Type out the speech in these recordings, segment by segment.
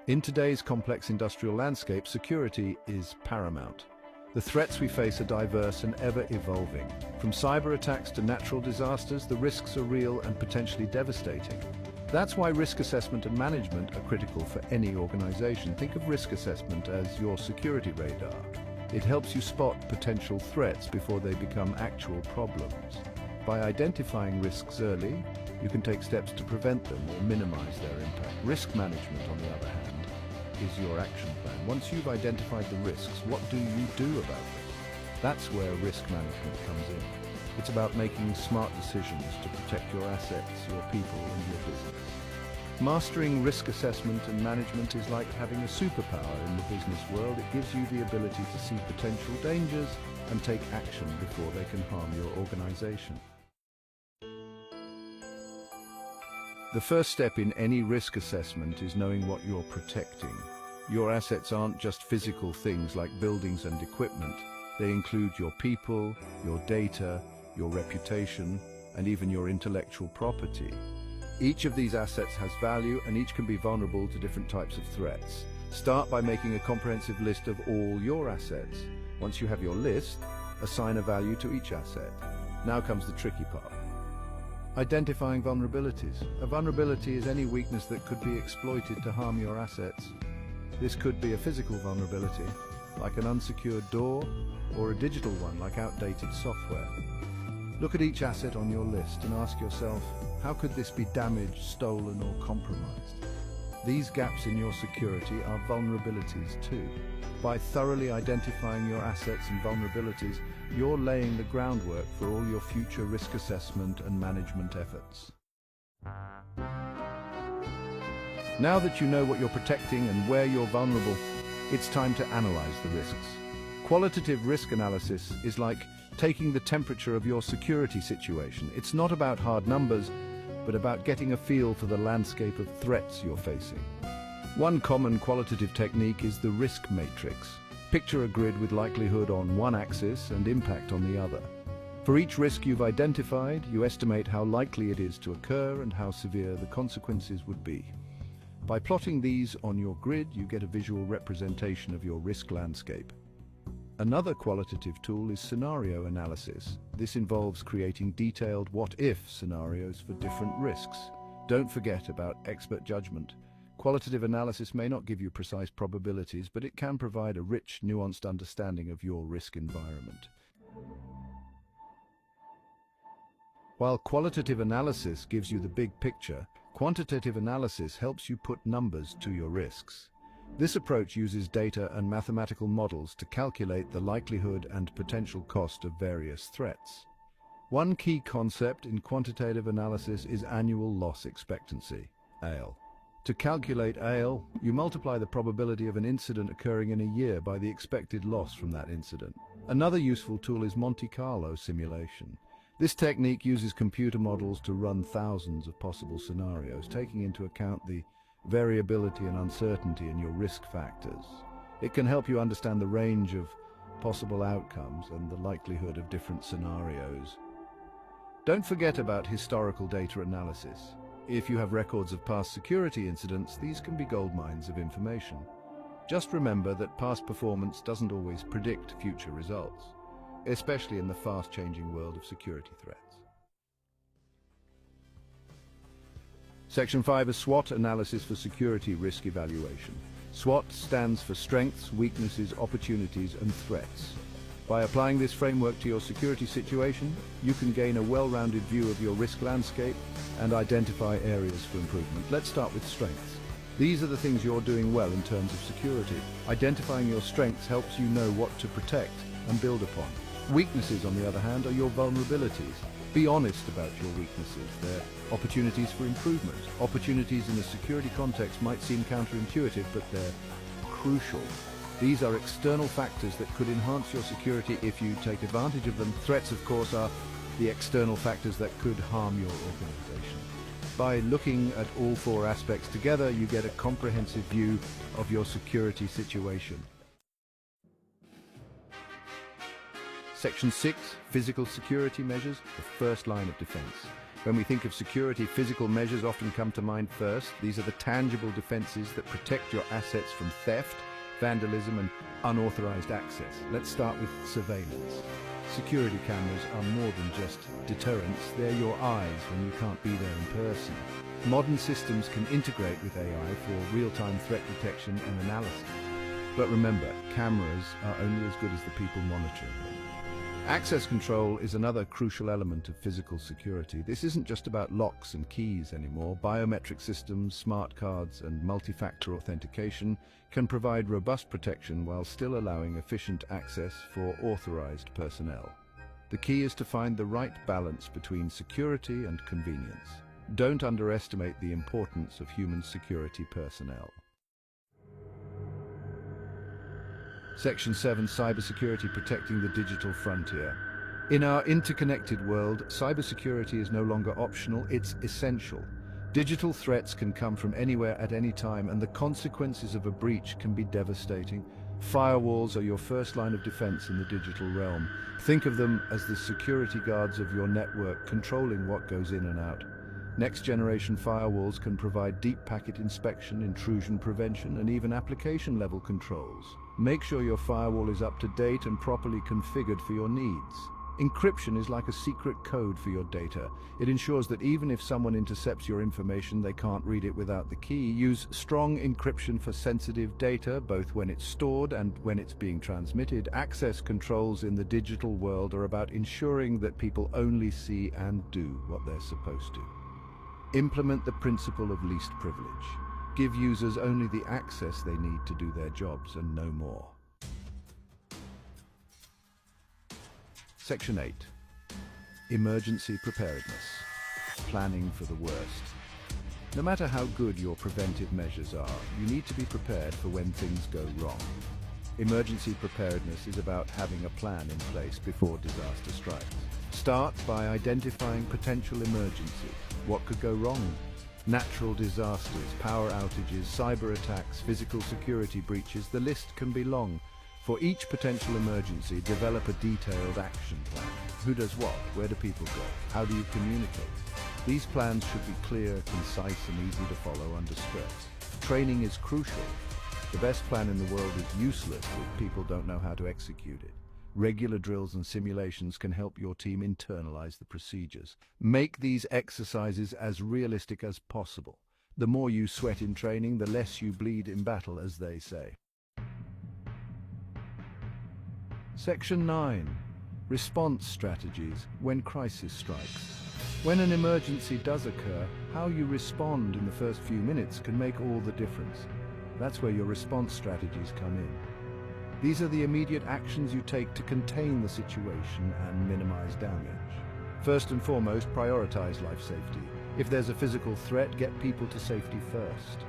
In today's complex industrial landscape, security is paramount. The threats we face are diverse and ever-evolving. From cyber attacks to natural disasters, the risks are real and potentially devastating. That's why risk assessment and management are critical for any organization. Think of risk assessment as your security radar. It helps you spot potential threats before they become actual problems. By identifying risks early, you can take steps to prevent them or minimize their impact. Risk management, on the other hand, is your action plan. Once you've identified the risks, what do you do about them? That's where risk management comes in. It's about making smart decisions to protect your assets, your people, and your business. Mastering risk assessment and management is like having a superpower in the business world. It gives you the ability to see potential dangers and take action before they can harm your organization. The first step in any risk assessment is knowing what you're protecting. Your assets aren't just physical things like buildings and equipment. They include your people, your data, your reputation, and even your intellectual property. Each of these assets has value, and each can be vulnerable to different types of threats. Start by making a comprehensive list of all your assets. Once you have your list, assign a value to each asset. Now comes the tricky part. Identifying vulnerabilities. A vulnerability is any weakness that could be exploited to harm your assets. This could be a physical vulnerability, like an unsecured door, or a digital one, like outdated software. Look at each asset on your list and ask yourself, how could this be damaged, stolen, or compromised? These gaps in your security are vulnerabilities too. By thoroughly identifying your assets and vulnerabilities, you're laying the groundwork for all your future risk assessment and management efforts. Now that you know what you're protecting and where you're vulnerable, it's time to analyze the risks. Qualitative risk analysis is like taking the temperature of your security situation. It's not about hard numbers, but about getting a feel for the landscape of threats you're facing. One common qualitative technique is the risk matrix. Picture a grid with likelihood on one axis and impact on the other. For each risk you've identified, you estimate how likely it is to occur and how severe the consequences would be. By plotting these on your grid, you get a visual representation of your risk landscape. Another qualitative tool is scenario analysis. This involves creating detailed what-if scenarios for different risks. Don't forget about expert judgment. Qualitative analysis may not give you precise probabilities, but it can provide a rich, nuanced understanding of your risk environment. While qualitative analysis gives you the big picture, quantitative analysis helps you put numbers to your risks. This approach uses data and mathematical models to calculate the likelihood and potential cost of various threats. One key concept in quantitative analysis is annual loss expectancy, ALE. To calculate ALE, you multiply the probability of an incident occurring in a year by the expected loss from that incident. Another useful tool is Monte Carlo simulation. This technique uses computer models to run thousands of possible scenarios, taking into account the variability and uncertainty in your risk factors. It can help you understand the range of possible outcomes and the likelihood of different scenarios. Don't forget about historical data analysis. If you have records of past security incidents, these can be goldmines of information. Just remember that past performance doesn't always predict future results, especially in the fast-changing world of security threats. Section 5 is SWOT analysis for security risk evaluation. SWOT stands for strengths, weaknesses, opportunities, and threats. By applying this framework to your security situation, you can gain a well-rounded view of your risk landscape and identify areas for improvement. Let's start with strengths. These are the things you're doing well in terms of security. Identifying your strengths helps you know what to protect and build upon. Weaknesses, on the other hand, are your vulnerabilities. Be honest about your weaknesses. They're opportunities for improvement. Opportunities in a security context might seem counterintuitive, but they're crucial. These are external factors that could enhance your security if you take advantage of them. Threats, of course, are the external factors that could harm your organization. By looking at all four aspects together, you get a comprehensive view of your security situation. Section 6, physical security measures, the first line of defense. When we think of security, physical measures often come to mind first. These are the tangible defenses that protect your assets from theft, vandalism, and unauthorized access. Let's start with surveillance. Security cameras are more than just deterrents. They're your eyes when you can't be there in person. Modern systems can integrate with AI for real-time threat detection and analysis. But remember, cameras are only as good as the people monitoring them. Access control is another crucial element of physical security. This isn't just about locks and keys anymore. Biometric systems, smart cards, and multi-factor authentication can provide robust protection while still allowing efficient access for authorized personnel. The key is to find the right balance between security and convenience. Don't underestimate the importance of human security personnel. Section 7, Cybersecurity, protecting the digital frontier. In our interconnected world, cybersecurity is no longer optional, it's essential. Digital threats can come from anywhere at any time, and the consequences of a breach can be devastating. Firewalls are your first line of defense in the digital realm. Think of them as the security guards of your network, controlling what goes in and out. Next-generation firewalls can provide deep packet inspection, intrusion prevention, and even application-level controls. Make sure your firewall is up to date and properly configured for your needs. Encryption is like a secret code for your data. It ensures that even if someone intercepts your information, they can't read it without the key. Use strong encryption for sensitive data, both when it's stored and when it's being transmitted. Access controls in the digital world are about ensuring that people only see and do what they're supposed to. Implement the principle of least privilege. Give users only the access they need to do their jobs and no more. Section 8. Emergency preparedness. Planning for the worst. No matter how good your preventive measures are, you need to be prepared for when things go wrong. Emergency preparedness is about having a plan in place before disaster strikes. Start by identifying potential emergencies. What could go wrong? Natural disasters, power outages, cyber attacks, physical security breaches, the list can be long. For each potential emergency, develop a detailed action plan. Who does what? Where do people go? How do you communicate? These plans should be clear, concise, and easy to follow under stress. Training is crucial. The best plan in the world is useless if people don't know how to execute it. Regular drills and simulations can help your team internalize the procedures. Make these exercises as realistic as possible. The more you sweat in training, the less you bleed in battle, as they say. Section 9. Response strategies when crisis strikes. When an emergency does occur, how you respond in the first few minutes can make all the difference. That's where your response strategies come in. These are the immediate actions you take to contain the situation and minimize damage. First and foremost, prioritize life safety. If there's a physical threat, get people to safety first.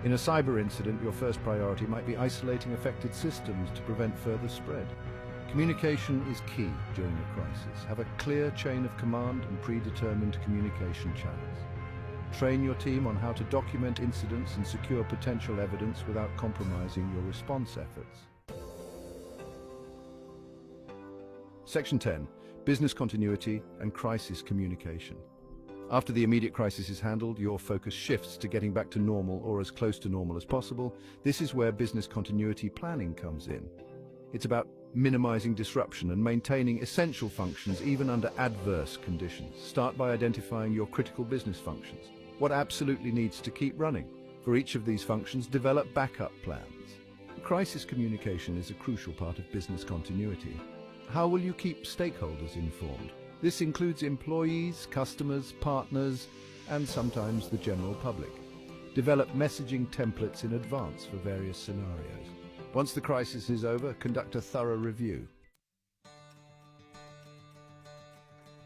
In a cyber incident, your first priority might be isolating affected systems to prevent further spread. Communication is key during a crisis. Have a clear chain of command and predetermined communication channels. Train your team on how to document incidents and secure potential evidence without compromising your response efforts. Section 10. Business continuity and crisis communication. After the immediate crisis is handled, your focus shifts to getting back to normal or as close to normal as possible. This is where business continuity planning comes in. It's about minimizing disruption and maintaining essential functions even under adverse conditions. Start by identifying your critical business functions. What absolutely needs to keep running? For each of these functions, develop backup plans. Crisis communication is a crucial part of business continuity. How will you keep stakeholders informed? This includes employees, customers, partners, and sometimes the general public. Develop messaging templates in advance for various scenarios. Once the crisis is over, conduct a thorough review.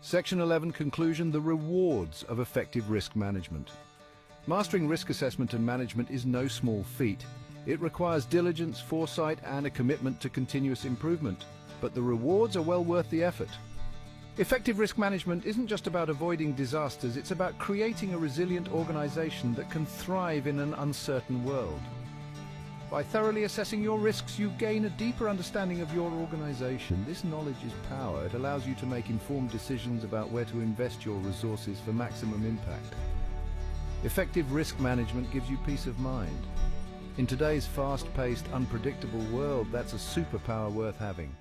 Section 11, Conclusion: the rewards of effective risk management. Mastering risk assessment and management is no small feat. It requires diligence, foresight, and a commitment to continuous improvement. But the rewards are well worth the effort. Effective risk management isn't just about avoiding disasters, it's about creating a resilient organization that can thrive in an uncertain world. By thoroughly assessing your risks, you gain a deeper understanding of your organization. This knowledge is power. It allows you to make informed decisions about where to invest your resources for maximum impact. Effective risk management gives you peace of mind. In today's fast-paced, unpredictable world, that's a superpower worth having.